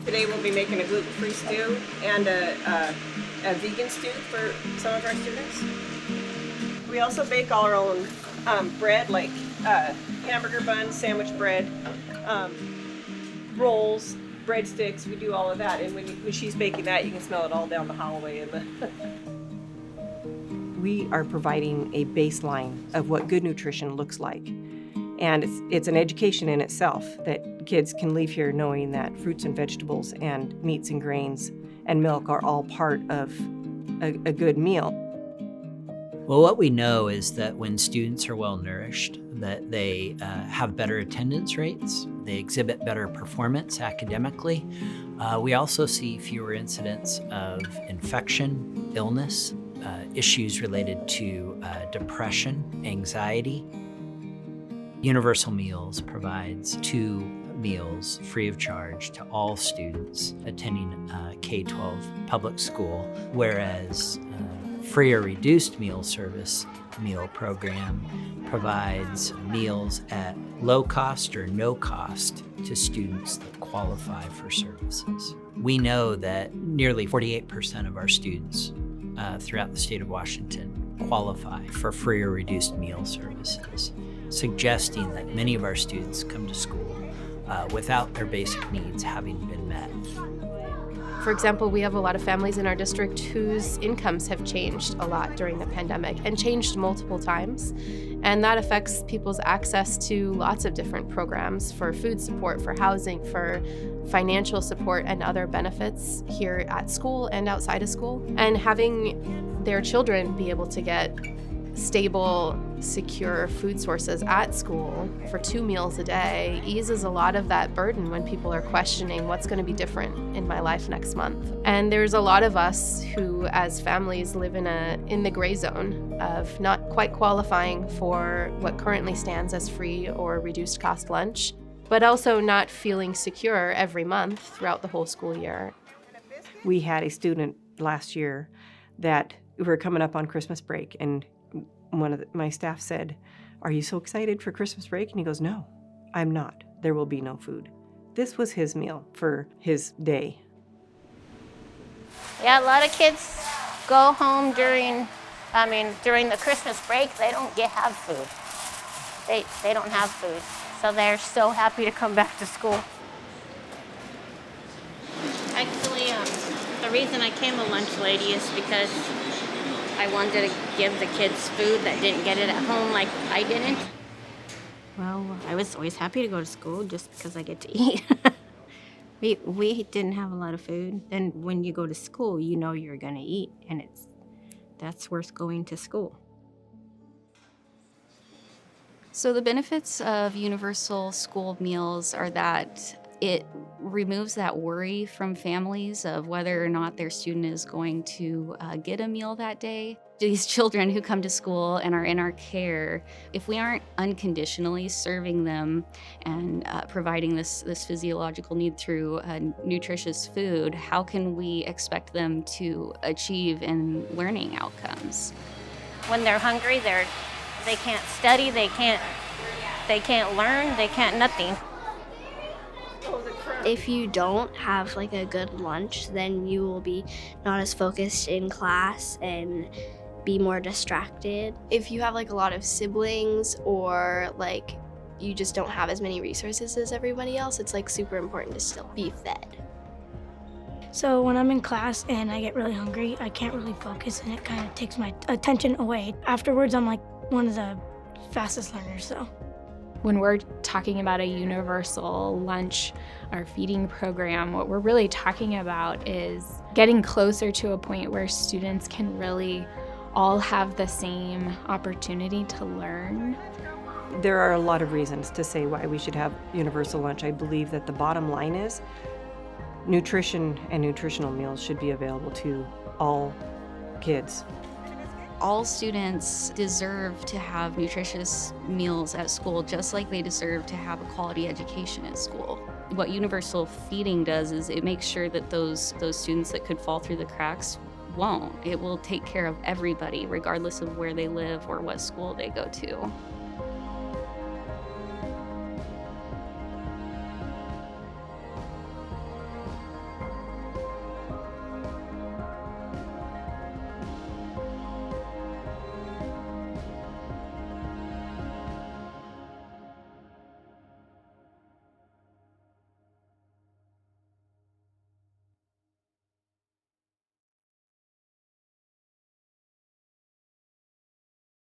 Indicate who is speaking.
Speaker 1: Today we'll be making a gluten-free stew and a vegan stew for some of our students. We also bake all our own bread, like hamburger buns, sandwich bread, rolls, breadsticks. We do all of that, and when she's baking that, you can smell it all down the hallway. We are providing a baseline of what good nutrition looks like. And it's an education in itself that kids can leave here knowing that fruits and vegetables and meats and grains and milk are all part of a good meal.
Speaker 2: Well, what we know is that when students are well nourished, that they have better attendance rates, they exhibit better performance academically. We also see fewer incidents of infection, illness, issues related to depression, anxiety. Universal Meals provides 2 meals free of charge to all students attending K-12 public school, whereas free or reduced meal service meal program provides meals at low cost or no cost to students that qualify for services. We know that nearly 48% of our students throughout the state of Washington qualify for free or reduced meal services, suggesting that many of our students come to school without their basic needs having been met.
Speaker 3: For example, we have a lot of families in our district whose incomes have changed a lot during the pandemic and changed multiple times. And that affects people's access to lots of different programs for food support, for housing, for financial support and other benefits here at school and outside of school. And having their children be able to get stable, secure food sources at school for 2 meals a day eases a lot of that burden when people are questioning what's going to be different in my life next month. And there's a lot of us who, as families, live in the gray zone of not quite qualifying for what currently stands as free or reduced cost lunch, but also not feeling secure every month throughout the whole school year.
Speaker 1: We had a student last year that we were coming up on Christmas break, and one of my staff said, "Are you so excited for Christmas break?" And he goes, "No, I'm not. There will be no food." This was his meal for his day.
Speaker 4: Yeah, a lot of kids go home during the Christmas break. They don't have food. They don't have food. So they're so happy to come back to school. Actually, the reason I came a lunch lady is because I wanted to give the kids food that didn't get it at home like I didn't. Well, I was always happy to go to school just because I get to eat. We didn't have a lot of food. And when you go to school, you know you're going to eat, and that's worth going to school.
Speaker 5: So the benefits of universal school meals are that it removes that worry from families of whether or not their student is going to get a meal that day. These children who come to school and are in our care, if we aren't unconditionally serving them and providing this physiological need through nutritious food, how can we expect them to achieve in learning outcomes?
Speaker 4: When they're hungry, they can't study, they can't learn, they can't nothing.
Speaker 6: If you don't have like a good lunch, then you will be not as focused in class and be more distracted.
Speaker 7: If you have like a lot of siblings or like you just don't have as many resources as everybody else, it's like super important to still be fed.
Speaker 8: So when I'm in class and I get really hungry, I can't really focus and it kind of takes my attention away. Afterwards, I'm like one of the fastest learners, so.
Speaker 9: When we're talking about a universal lunch or feeding program, what we're really talking about is getting closer to a point where students can really all have the same opportunity to learn.
Speaker 1: There are a lot of reasons to say why we should have universal lunch. I believe that the bottom line is nutrition and nutritional meals should be available to all kids.
Speaker 5: All students deserve to have nutritious meals at school, just like they deserve to have a quality education at school. What universal feeding does is it makes sure that those students that could fall through the cracks won't. It will take care of everybody, regardless of where they live or what school they go to.